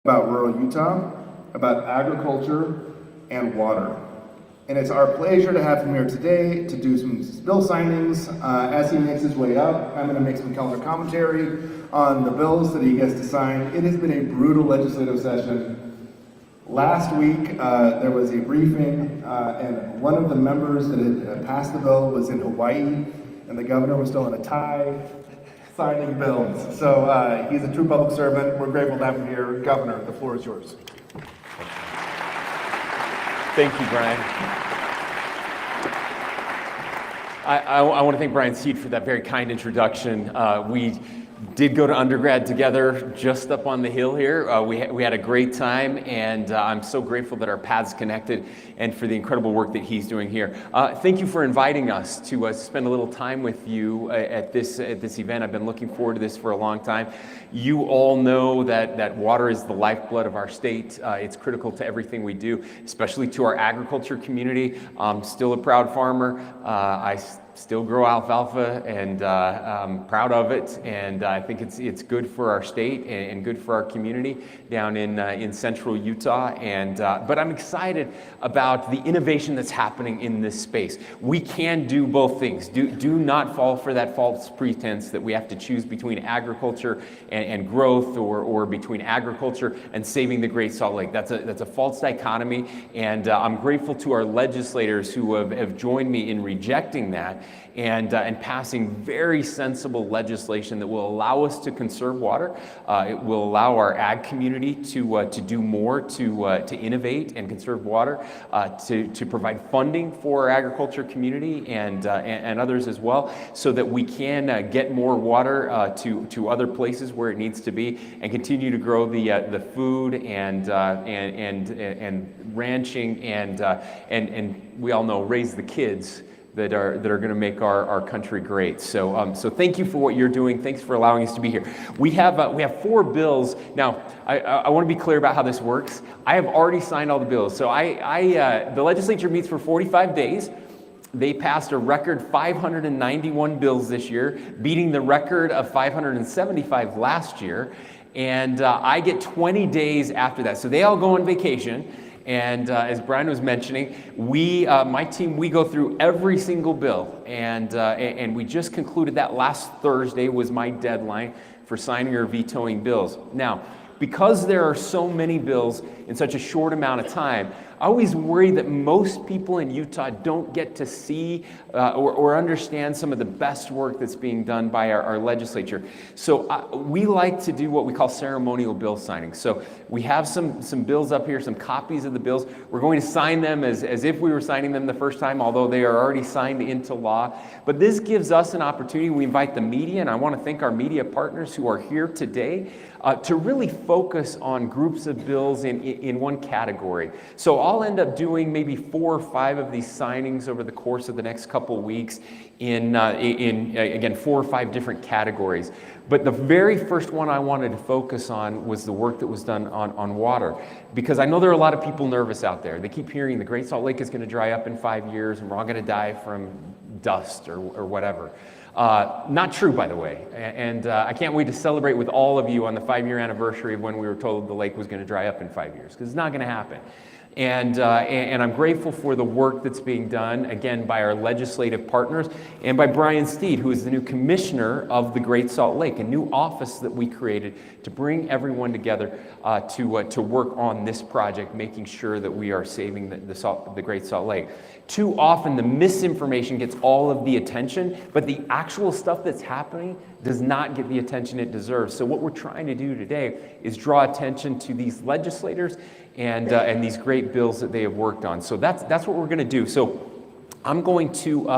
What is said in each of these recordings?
about rural Utah, about agriculture and water. And it's our pleasure to have him here today to do some bill signings. As he makes his way up, I'm going to make some color commentary on the bills that he gets to sign. It has been a brutal legislative session. Last week, there was a briefing, and one of the members that had passed the bill was in Hawaii, and the governor was still in a tie, signing bills. So he's a true public servant. We're grateful to have him here. Governor, the floor is yours. Thank you, Brian. I want to thank Brian Seed for that very kind introduction. We did go to undergrad together just up on the hill here. We had a great time, and I'm so grateful that our paths connected and for the incredible work that he's doing here. Thank you for inviting us to spend a little time with you at this event. I've been looking forward to this for a long time. You all know that water is the lifeblood of our state. It's critical to everything we do, especially to our agriculture community. I'm still a proud farmer. I still grow alfalfa, and I'm proud of it, and I think it's good for our state and good for our community down in central Utah. And but I'm excited about the innovation that's happening in this space. We can do both things. Do not fall for that false pretense that we have to choose between agriculture and growth, or between agriculture and saving the Great Salt Lake. That's a false dichotomy, and I'm grateful to our legislators who have joined me in rejecting that and passing very sensible legislation that will allow us to conserve water. It will allow our ag community to do more to innovate and conserve water, to provide funding for our agriculture community and others as well, so that we can get more water to other places where it needs to be, and continue to grow the food and ranching and we all know raise the kids that are going to make our country great. So thank you for what you're doing. Thanks for allowing us to be here. We have 4 bills. Now, I want to be clear about how this works. I have already signed all the bills. So the legislature meets for 45 days. They passed a record 591 bills this year, beating the record of 575 last year. And I get 20 days after that. So they all go on vacation. And as Brian was mentioning, my team, we go through every single bill, and we just concluded that last Thursday was my deadline for signing or vetoing bills. Now, because there are so many bills in such a short amount of time, I always worry that most people in Utah don't get to see or understand some of the best work that's being done by our legislature. So we like to do what we call ceremonial bill signings. So we have some bills up here, some copies of the bills. We're going to sign them as if we were signing them the first time, although they are already signed into law. But this gives us an opportunity. We invite the media, and I want to thank our media partners who are here today, to really focus on groups of bills in one category. So I'll end up doing maybe 4 or 5 of these signings over the course of the next couple of weeks in again, 4 or 5 different categories. But the very first one I wanted to focus on was the work that was done on water, because I know there are a lot of people nervous out there. They keep hearing the Great Salt Lake is going to dry up in 5 years and we're all going to die from dust or whatever. Not true, by the way, and I can't wait to celebrate with all of you on the 5-year anniversary of when we were told the lake was going to dry up in 5 years, because it's not going to happen. And I'm grateful for the work that's being done, again, by our legislative partners and by Brian Steed, who is the new commissioner of the Great Salt Lake, a new office that we created to bring everyone together to work on this project, making sure that we are saving the Great Salt Lake. Too often, the misinformation gets all of the attention, but the actual stuff that's happening does not get the attention it deserves. So what we're trying to do today is draw attention to these legislators and these great bills that they have worked on. So that's what we're going to do. So I'm going to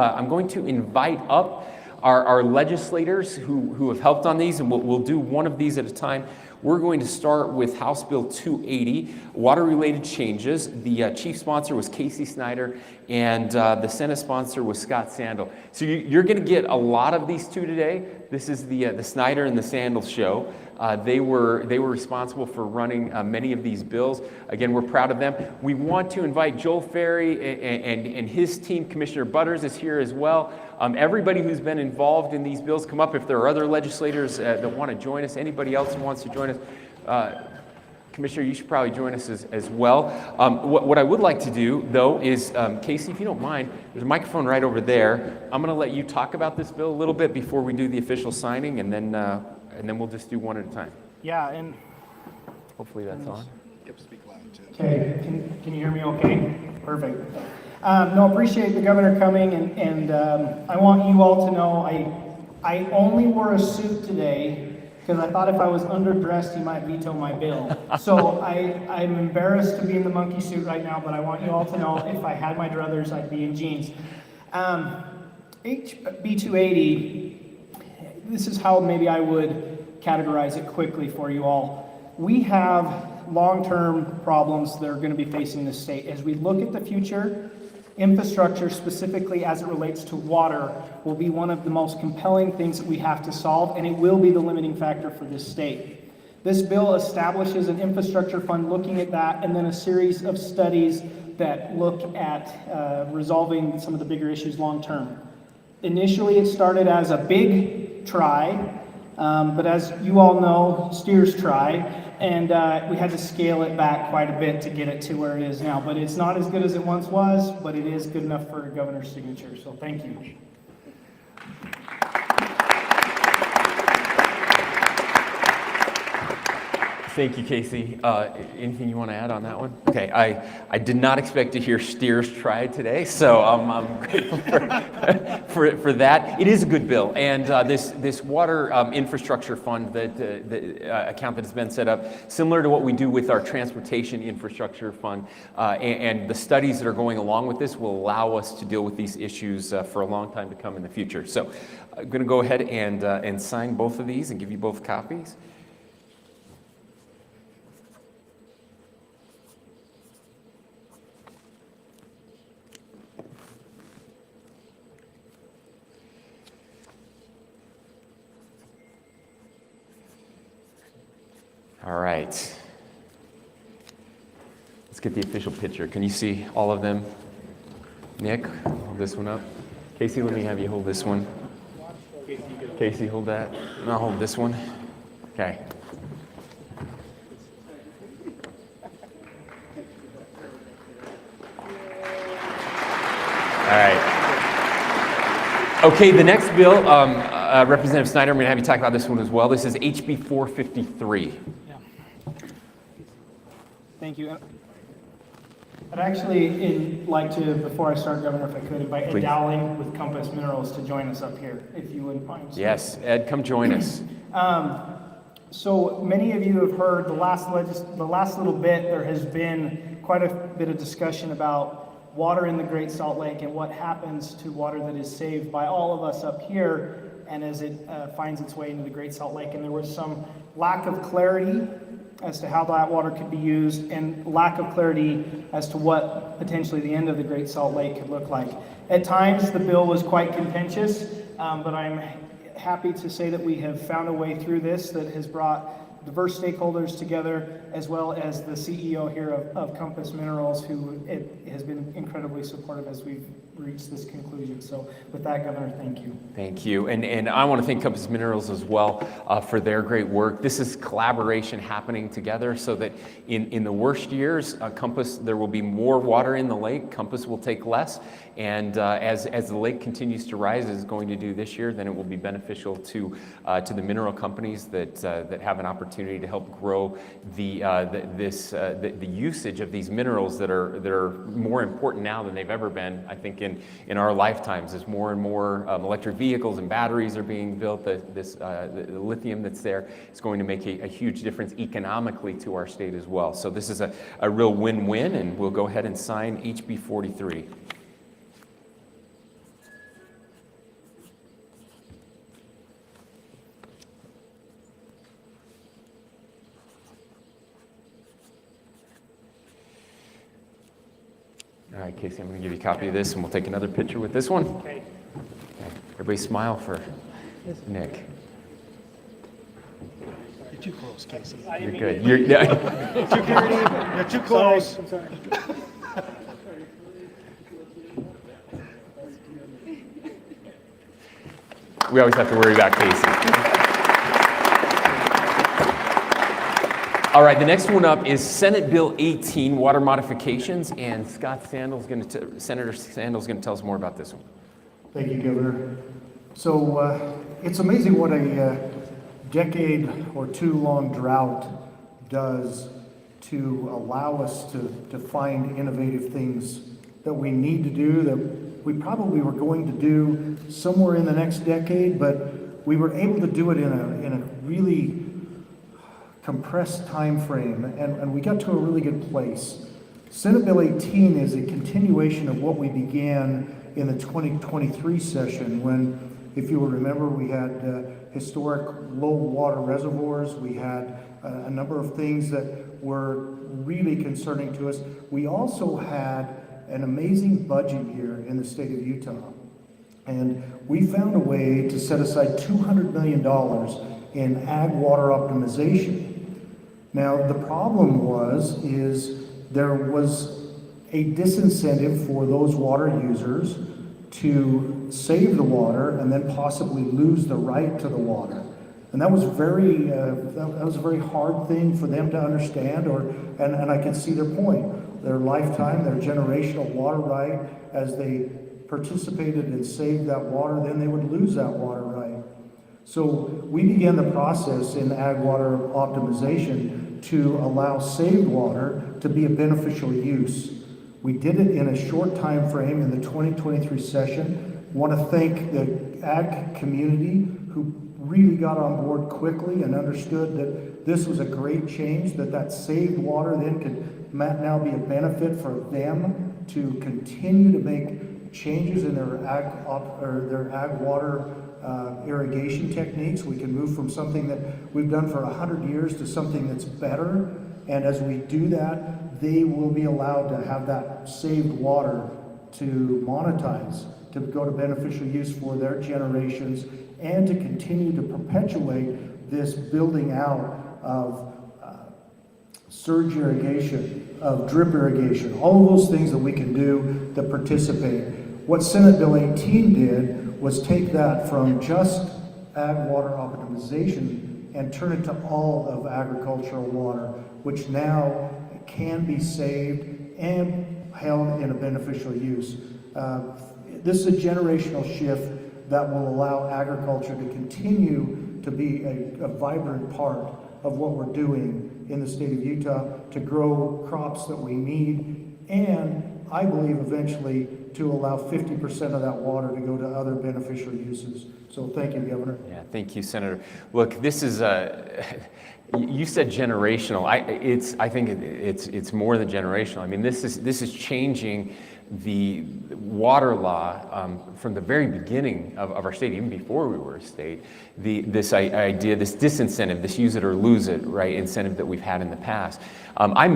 invite up our legislators who have helped on these, and we'll do one of these at a time. We're going to start with House Bill 280, water-related changes. The chief sponsor was Casey Snyder, and the Senate sponsor was Scott Sandel. So you're going to get a lot of these two today. This is the Snyder and the Sandel show. They were responsible for running many of these bills. Again, we're proud of them. We want to invite Joel Ferry and his team. Commissioner Butters is here as well. Everybody who's been involved in these bills, come up. If there are other legislators that want to join us, anybody else who wants to join us, Commissioner, you should probably join us as well. What I would like to do, though, is, Casey, if you don't mind, there's a microphone right over there. I'm going to let you talk about this bill a little bit before we do the official signing, and then we'll just do one at a time. Yeah, and Hopefully that's on. okay, can you hear me okay? Perfect. No, appreciate the governor coming, and I want you all to know I only wore a suit today because I thought if I was underdressed, he might veto my bill. So I'm embarrassed to be in the monkey suit right now, but I want you all to know if I had my druthers, I'd be in jeans. HB 280, this is how maybe I would categorize it quickly for you all. We have long-term problems that are going to be facing this state. As we look at the future, infrastructure, specifically as it relates to water, will be one of the most compelling things that we have to solve, and it will be the limiting factor for this state. This bill establishes an infrastructure fund looking at that, and then a series of studies that look at resolving some of the bigger issues long-term. Initially, it started as a big try, but as you all know, steers try, and we had to scale it back quite a bit to get it to where it is now. But it's not as good as it once was, but it is good enough for a governor's signature, so thank you. Thank you, Casey. Anything you want to add on that one? Okay, I did not expect to hear steers try today, so I'm grateful for that. It is a good bill, and this water infrastructure fund, the account that has been set up, similar to what we do with our transportation infrastructure fund, and the studies that are going along with this will allow us to deal with these issues for a long time to come in the future. So I'm going to go ahead and sign both of these and give you both copies. All right. Let's get the official picture. Can you see all of them? Nick, hold this one up. Casey, let me have you hold this one. Casey, hold that. And I'll hold this one. Okay. All right. Okay, the next bill, Representative Snyder, I'm going to have you talk about this one as well. This is HB 453. Thank you. I'd actually like to, before I start, Governor, if I could, invite Ed Dowling with Compass Minerals to join us up here, if you wouldn't mind. Yes, Ed, come join us. So many of you have heard the last little bit, there has been quite a bit of discussion about water in the Great Salt Lake and what happens to water that is saved by all of us up here and as it finds its way into the Great Salt Lake. And there was some lack of clarity as to how that water could be used and lack of clarity as to what potentially the end of the Great Salt Lake could look like. At times, the bill was quite contentious, but I'm happy to say that we have found a way through this that has brought diverse stakeholders together, as well as the CEO here of Compass Minerals, who has been incredibly supportive as we've reached this conclusion. So with that, Governor, thank you. Thank you. And I want to thank Compass Minerals as well for their great work. This is collaboration happening together so that in the worst years, Compass, there will be more water in the lake. Compass will take less. And as the lake continues to rise, as it's going to do this year, then it will be beneficial to the mineral companies that have an opportunity to help grow the usage of these minerals that are more important now than they've ever been, I think, in our lifetimes. As more and more electric vehicles and batteries are being built, the lithium that's there is going to make a huge difference economically to our state as well. So this is a real win-win, and we'll go ahead and sign HB 43. All right, Casey, I'm going to give you a copy of this, and we'll take another picture with this one. Okay. Everybody smile for Nick. You're too close, Casey. You're good. You're Too close. I'm sorry. We always have to worry about Casey. All right, the next one up is Senate Bill 18, water modifications, and Senator Sandal's going to tell us more about this one. Thank you, Governor. So it's amazing what a decade or two long drought does to allow us to find innovative things that we need to do, that we probably were going to do somewhere in the next decade, but we were able to do it in a really compressed time frame, and we got to a really good place. Senate Bill 18 is a continuation of what we began in the 2023 session when, if you will remember, we had historic low water reservoirs. We had a number of things that were really concerning to us. We also had an amazing budget here in the state of Utah. And we found a way to set aside $200 million in ag water optimization. Now, the problem is there was a disincentive for those water users to save the water and then possibly lose the right to the water. And that was that was a very hard thing for them to understand, and I can see their point. Their lifetime, their generational water right, as they participated and saved that water, then they would lose that water right. So we began the process in ag water optimization to allow saved water to be a beneficial use. We did it in a short time frame in the 2023 session. I want to thank the ag community who really got on board quickly and understood that this was a great change, that saved water then could now be a benefit for them to continue to make changes in their ag water irrigation techniques. We can move from something that we've done for 100 years to something that's better. And as we do that, they will be allowed to have that saved water to monetize, to go to beneficial use for their generations, and to continue to perpetuate this building out of surge irrigation, of drip irrigation, all of those things that we can do that participate. What Senate Bill 18 did was take that from just ag water optimization and turn it to all of agricultural water, which now can be saved and held in a beneficial use. This is a generational shift that will allow agriculture to continue to be a vibrant part of what we're doing in the state of Utah, to grow crops that we need, and I believe eventually to allow 50% of that water to go to other beneficial uses. So thank you, Governor. Yeah, thank you, Senator. Look, this is you said generational. I think it's more than generational. I mean, this is changing the water law from the very beginning of our state, even before we were a state. This idea, this disincentive, this use it or lose it, right, incentive that we've had in the past. I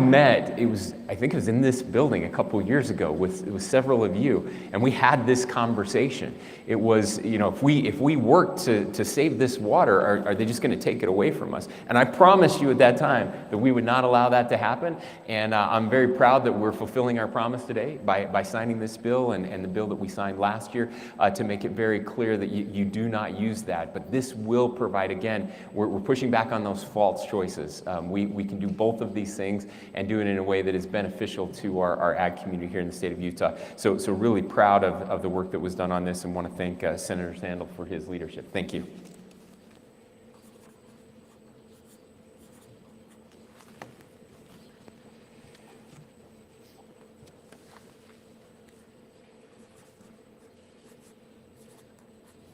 think it was in this building a couple years ago with several of you, and we had this conversation. It was, if we work to save this water, are they just going to take it away from us? And I promised you at that time that we would not allow that to happen, and I'm very proud that we're fulfilling our promise today by signing this bill and the bill that we signed last year to make it very clear that you do not use that. But this will provide, again, we're pushing back on those false choices. We can do both of these things and do it in a way that is beneficial to our ag community here in the state of Utah. So really proud of the work that was done on this, and want to thank Senator Sandal for his leadership. Thank you.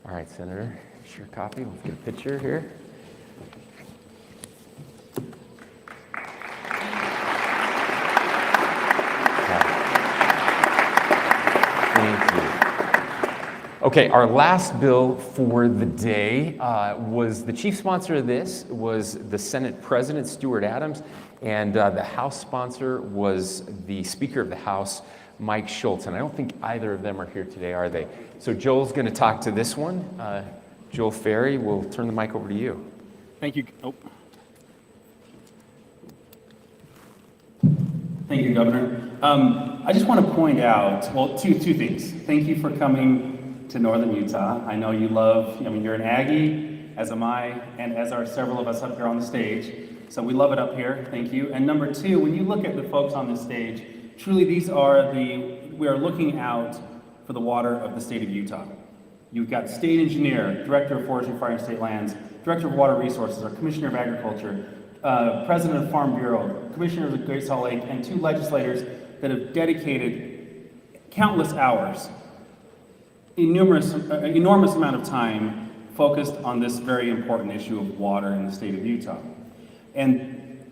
All right, Senator, here's your copy. Let's get a picture here. Okay, our last bill for the day was, the chief sponsor of this was the Senate President, Stuart Adams, and the House sponsor was the Speaker of the House, Mike Schultz. And I don't think either of them are here today, are they? So Joel's going to talk to this one. Joel Ferry, we'll turn the mic over to you. Thank you. Thank you, Governor. I just want to point out, well, two things. Thank you for coming to Northern Utah. I know you love, you're an Aggie, as am I, and as are several of us up here on the stage. So we love it up here, thank you. And number two, when you look at the folks on this stage, truly we are looking out for the water of the state of Utah. You've got state engineer, director of forestry, fire and state lands, director of water resources, our commissioner of agriculture, president of Farm Bureau, commissioner of the Great Salt Lake, and two legislators that have dedicated countless hours, enormous amount of time focused on this very important issue of water in the state of Utah. And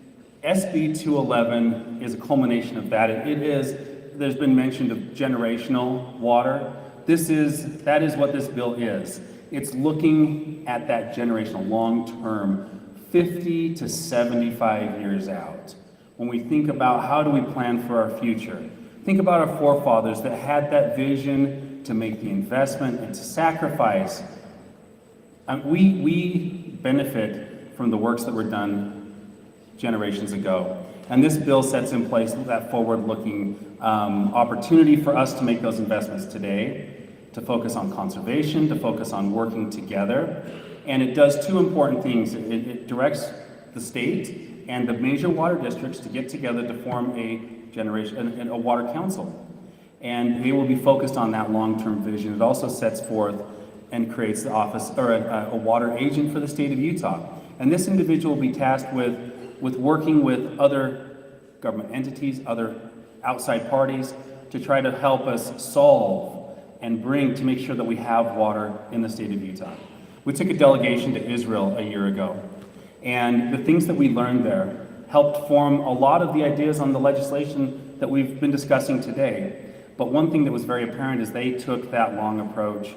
SB 211 is a culmination of that. There's been mention of generational water. That is what this bill is. It's looking at that generational, long-term, 50 to 75 years out. When we think about how do we plan for our future, think about our forefathers that had that vision to make the investment and to sacrifice. We benefit from the works that were done generations ago. And this bill sets in place that forward-looking opportunity for us to make those investments today, to focus on conservation, to focus on working together. And it does two important things. It directs the state and the major water districts to get together to form a water council. And they will be focused on that long-term vision. It also sets forth and creates the office, or a water agent for the state of Utah. And this individual will be tasked with working with other government entities, other outside parties, to try to help us solve and to make sure that we have water in the state of Utah. We took a delegation to Israel a year ago, and the things that we learned there helped form a lot of the ideas on the legislation that we've been discussing today. But one thing that was very apparent is they took that long approach,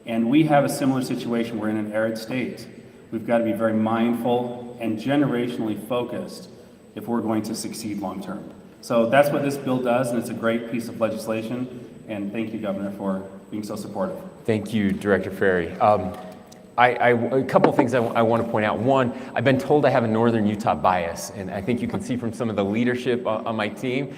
and we have a similar situation. We're in an arid state. We've got to be very mindful and generationally focused if we're going to succeed long term. So that's what this bill does, and it's a great piece of legislation. And thank you, Governor, for being so supportive. Thank you, Director Ferry. A couple things I want to point out. One, I've been told I have a Northern Utah bias, and I think you can see from some of the leadership on my team.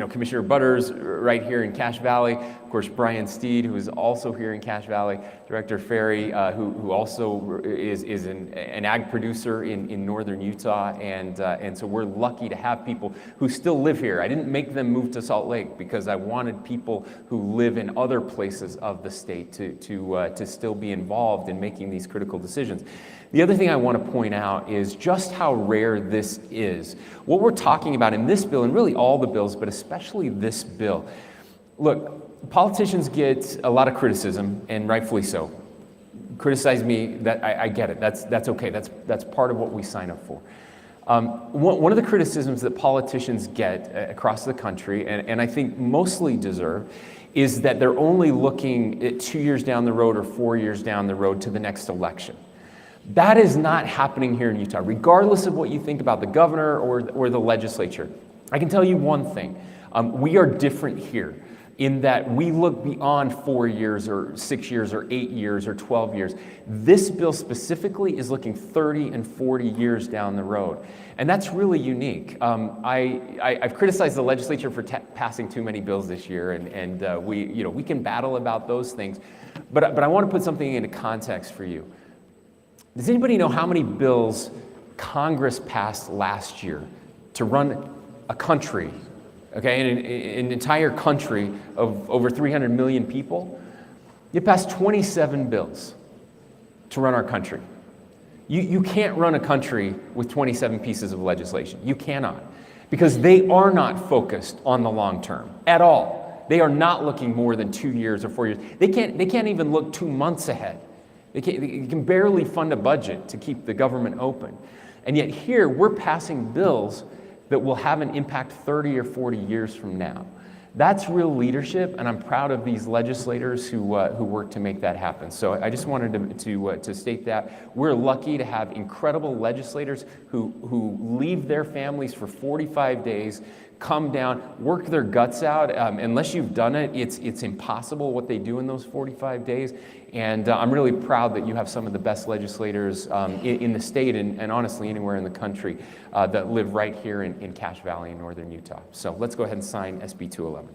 Commissioner Butters right here in Cache Valley, of course Brian Steed, who is also here in Cache Valley, Director Ferry, who also is an ag producer in Northern Utah, and so we're lucky to have people who still live here. I didn't make them move to Salt Lake because I wanted people who live in other places of the state to still be involved in making these critical decisions. The other thing I want to point out is just how rare this is. What we're talking about in this bill, and really all the bills, but especially this bill. Look, politicians get a lot of criticism, and rightfully so. Criticize me, that I get it. That's okay. That's part of what we sign up for. One of the criticisms that politicians get across the country, and I think mostly deserve, is that they're only looking at 2 years down the road or 4 years down the road to the next election. That is not happening here in Utah, regardless of what you think about the governor or the legislature. I can tell you one thing. We are different here in that we look beyond 4 years or 6 years or 8 years or 12 years. This bill specifically is looking 30 and 40 years down the road. And that's really unique. I've criticized the legislature for passing too many bills this year, and we can battle about those things. But I want to put something into context for you. Does anybody know how many bills Congress passed last year to run a country, okay, an entire country of over 300 million people? It passed 27 bills to run our country. You can't run a country with 27 pieces of legislation. You cannot, because they are not focused on the long term at all. They are not looking more than 2 years or 4 years. They can't even look 2 months ahead. They can barely fund a budget to keep the government open. And yet here, we're passing bills that will have an impact 30 or 40 years from now. That's real leadership, and I'm proud of these legislators who work to make that happen. So I just wanted to state that. We're lucky to have incredible legislators who leave their families for 45 days, come down, work their guts out. Unless you've done it, it's impossible what they do in those 45 days. And I'm really proud that you have some of the best legislators in the state and honestly anywhere in the country that live right here in Cache Valley in northern Utah. So let's go ahead and sign SB 211.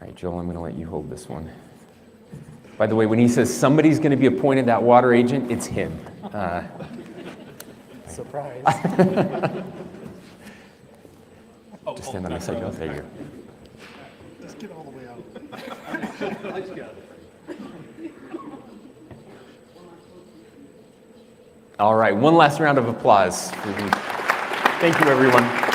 right, Joel, I'm going to let you hold this one. By the way, when he says somebody's going to be appointed that water agent, it's him. Surprise. Just stand on this side. Oh, there you go. Just get all the way out. All right, one last round of applause. Thank you, everyone.